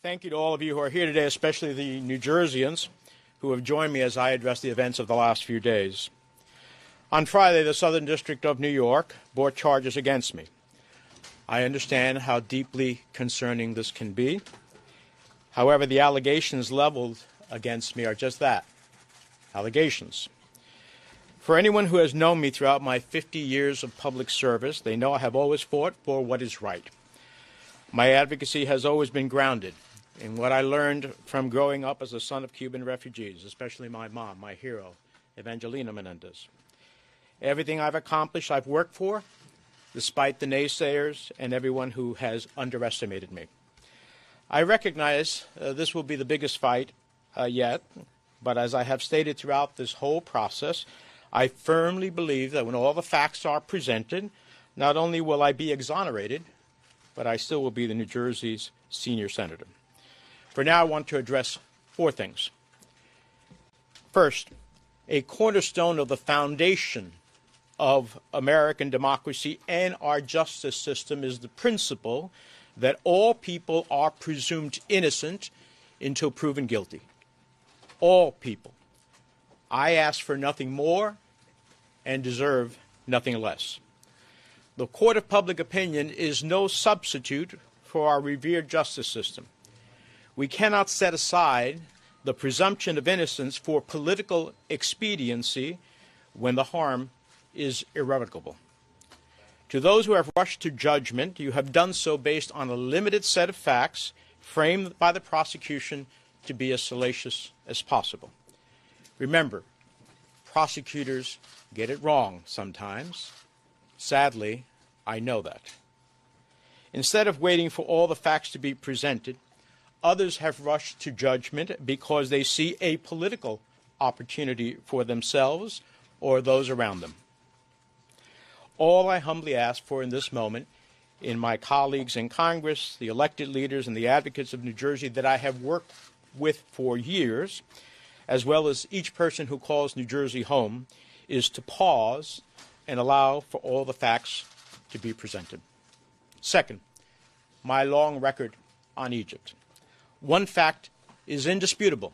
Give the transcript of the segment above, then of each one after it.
Thank you to all of you who are here today, especially the New Jerseyans who have joined me as I address the events of the last few days. On Friday, the Southern District of New York brought charges against me. I understand how deeply concerning this can be. However, the allegations leveled against me are just that, allegations. For anyone who has known me throughout my 50 years of public service, they know I have always fought for what is right. My advocacy has always been grounded in what I learned from growing up as a son of Cuban refugees, especially my mom, my hero, Evangelina Menendez. Everything I've accomplished, I've worked for, despite the naysayers and everyone who has underestimated me. I recognize this will be the biggest fight yet, but as I have stated throughout this whole process, I firmly believe that when all the facts are presented, not only will I be exonerated, but I still will be the New Jersey's senior senator. For now, I want to address four things. First, a cornerstone of the foundation of American democracy and our justice system is the principle that all people are presumed innocent until proven guilty. All people. I ask for nothing more and deserve nothing less. The court of public opinion is no substitute for our revered justice system. We cannot set aside the presumption of innocence for political expediency when the harm is irrevocable. To those who have rushed to judgment, you have done so based on a limited set of facts framed by the prosecution to be as salacious as possible. Remember, prosecutors get it wrong sometimes. Sadly, I know that. Instead of waiting for all the facts to be presented, others have rushed to judgment because they see a political opportunity for themselves or those around them. All I humbly ask for in this moment, in my colleagues in Congress, the elected leaders and the advocates of New Jersey that I have worked with for years, as well as each person who calls New Jersey home, is to pause and allow for all the facts to be presented. Second, my long record on Egypt. One fact is indisputable.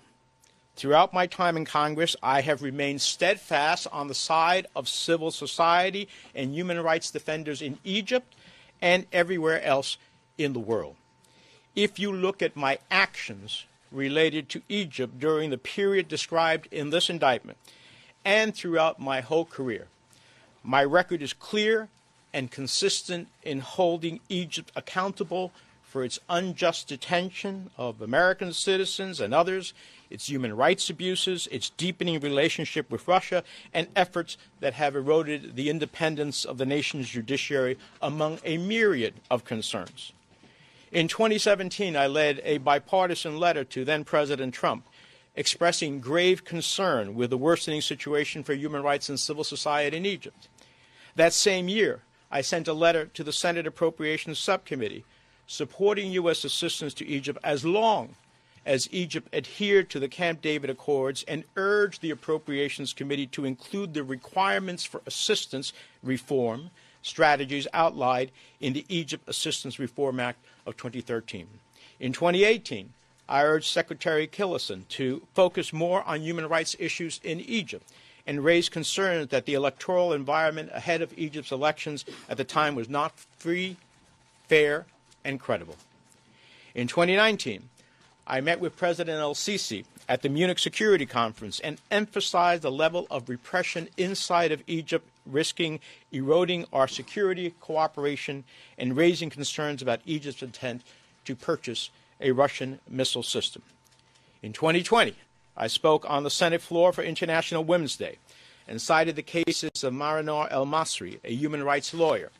Throughout my time in Congress, I have remained steadfast on the side of civil society and human rights defenders in Egypt and everywhere else in the world. If you look at my actions related to Egypt during the period described in this indictment and throughout my whole career, my record is clear and consistent in holding Egypt accountable for its unjust detention of American citizens and others, its human rights abuses, its deepening relationship with Russia, and efforts that have eroded the independence of the nation's judiciary, among a myriad of concerns. In 2017, I led a bipartisan letter to then-President Trump expressing grave concern with the worsening situation for human rights and civil society in Egypt. That same year, I sent a letter to the Senate Appropriations Subcommittee supporting U.S. assistance to Egypt as long as Egypt adhered to the Camp David Accords and urged the Appropriations Committee to include the requirements for assistance reform strategies outlined in the Egypt Assistance Reform Act of 2013. In 2018, I urged Secretary Tillerson to focus more on human rights issues in Egypt and raised concerns that the electoral environment ahead of Egypt's elections at the time was not free, fair, and credible. In 2019, I met with President el-Sisi at the Munich Security Conference and emphasized the level of repression inside of Egypt, risking eroding our security cooperation and raising concerns about Egypt's intent to purchase a Russian missile system. In 2020, I spoke on the Senate floor for International Women's Day and cited the cases of Marinor El-Masri, a human rights lawyer,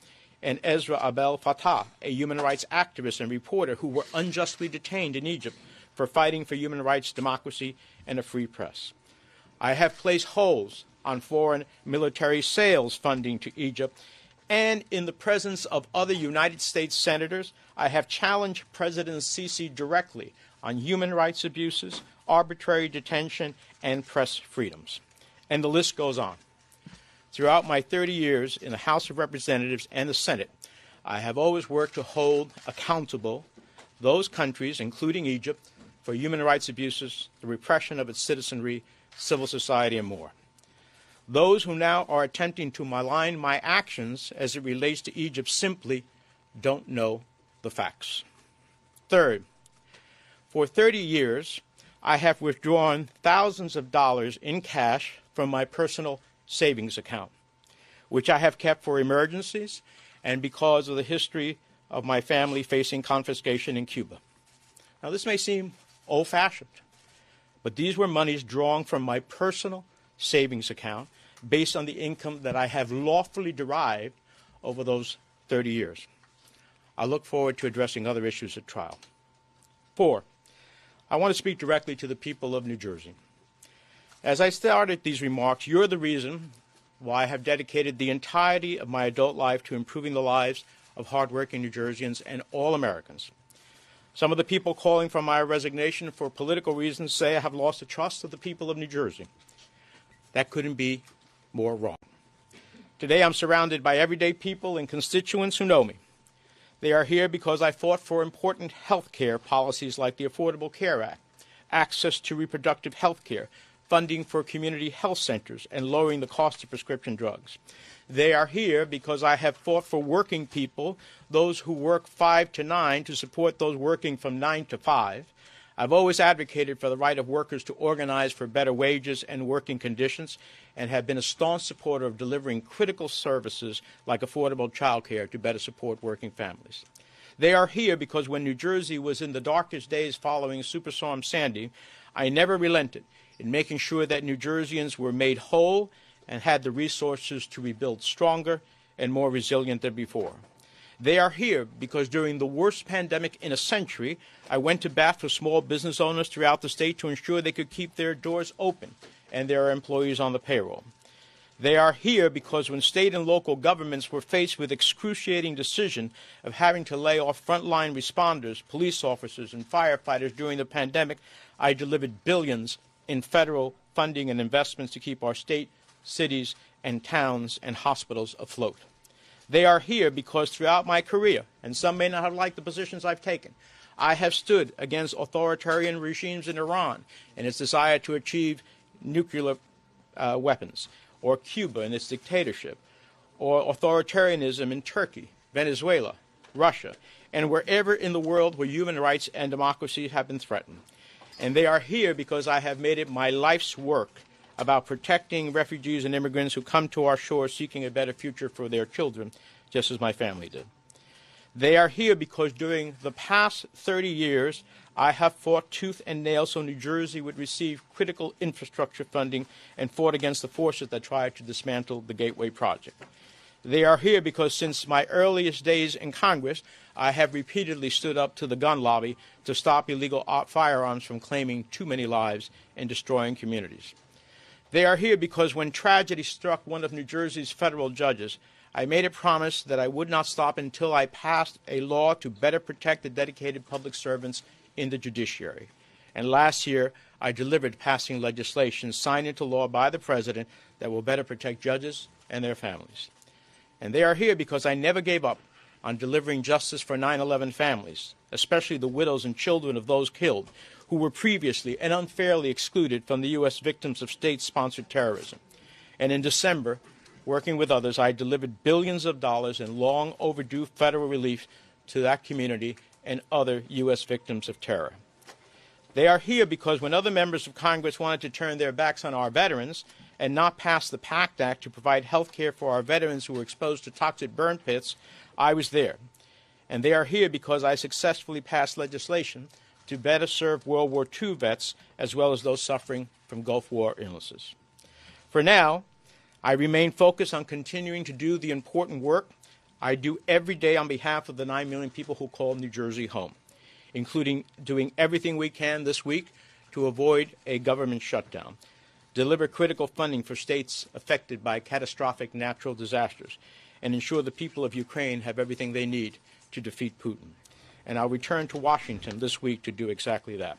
and Ezra Abdel Fattah, a human rights activist and reporter who were unjustly detained in Egypt for fighting for human rights, democracy, and a free press. I have placed holds on foreign military sales funding to Egypt, and in the presence of other United States senators, I have challenged President Sisi directly on human rights abuses, arbitrary detention, and press freedoms. And the list goes on. Throughout my 30 years in the House of Representatives and the Senate, I have always worked to hold accountable those countries, including Egypt, for human rights abuses, the repression of its citizenry, civil society, and more. Those who now are attempting to malign my actions as it relates to Egypt simply don't know the facts. Third, for 30 years, I have withdrawn thousands of dollars in cash from my personal savings account, which I have kept for emergencies and because of the history of my family facing confiscation in Cuba. Now, this may seem old-fashioned, but these were monies drawn from my personal savings account based on the income that I have lawfully derived over those 30 years. I look forward to addressing other issues at trial. 4, I want to speak directly to the people of New Jersey. As I started these remarks, you're the reason why I have dedicated the entirety of my adult life to improving the lives of hardworking New Jerseyans and all Americans. Some of the people calling for my resignation for political reasons say I have lost the trust of the people of New Jersey. That couldn't be more wrong. Today I'm surrounded by everyday people and constituents who know me. They are here because I fought for important health care policies like the Affordable Care Act, access to reproductive health care, funding for community health centers, and lowering the cost of prescription drugs. They are here because I have fought for working people, those who work 5 to 9, to support those working from 9 to 5. I've always advocated for the right of workers to organize for better wages and working conditions, and have been a staunch supporter of delivering critical services like affordable child care to better support working families. They are here because when New Jersey was in the darkest days following Superstorm Sandy, I never relented in making sure that New Jerseyans were made whole and had the resources to rebuild stronger and more resilient than before. They are here because during the worst pandemic in a century, I went to bat for small business owners throughout the state to ensure they could keep their doors open and their employees on the payroll. They are here because when state and local governments were faced with excruciating decision of having to lay off frontline responders, police officers, and firefighters during the pandemic, I delivered billions in federal funding and investments to keep our state, cities, and towns and hospitals afloat. They are here because throughout my career, and some may not have liked the positions I've taken, I have stood against authoritarian regimes in Iran and its desire to achieve nuclear weapons, or Cuba and its dictatorship, or authoritarianism in Turkey, Venezuela, Russia, and wherever in the world where human rights and democracy have been threatened. And they are here because I have made it my life's work about protecting refugees and immigrants who come to our shores seeking a better future for their children, just as my family did. They are here because during the past 30 years, I have fought tooth and nail so New Jersey would receive critical infrastructure funding and fought against the forces that tried to dismantle the Gateway Project. They are here because since my earliest days in Congress, I have repeatedly stood up to the gun lobby to stop illegal firearms from claiming too many lives and destroying communities. They are here because when tragedy struck one of New Jersey's federal judges, I made a promise that I would not stop until I passed a law to better protect the dedicated public servants in the judiciary. And last year, I delivered passing legislation signed into law by the President that will better protect judges and their families. And they are here because I never gave up on delivering justice for 9/11 families, especially the widows and children of those killed who were previously and unfairly excluded from the U.S. victims of state-sponsored terrorism. And in December, working with others, I delivered billions of dollars in long overdue federal relief to that community and other U.S. victims of terror. They are here because when other members of Congress wanted to turn their backs on our veterans and not pass the PACT Act to provide health care for our veterans who were exposed to toxic burn pits, I was there. And they are here because I successfully passed legislation to better serve World War II vets as well as those suffering from Gulf War illnesses. For now, I remain focused on continuing to do the important work I do every day on behalf of the 9 million people who call New Jersey home, including doing everything we can this week to avoid a government shutdown, deliver critical funding for states affected by catastrophic natural disasters, and ensure the people of Ukraine have everything they need to defeat Putin. And I'll return to Washington this week to do exactly that.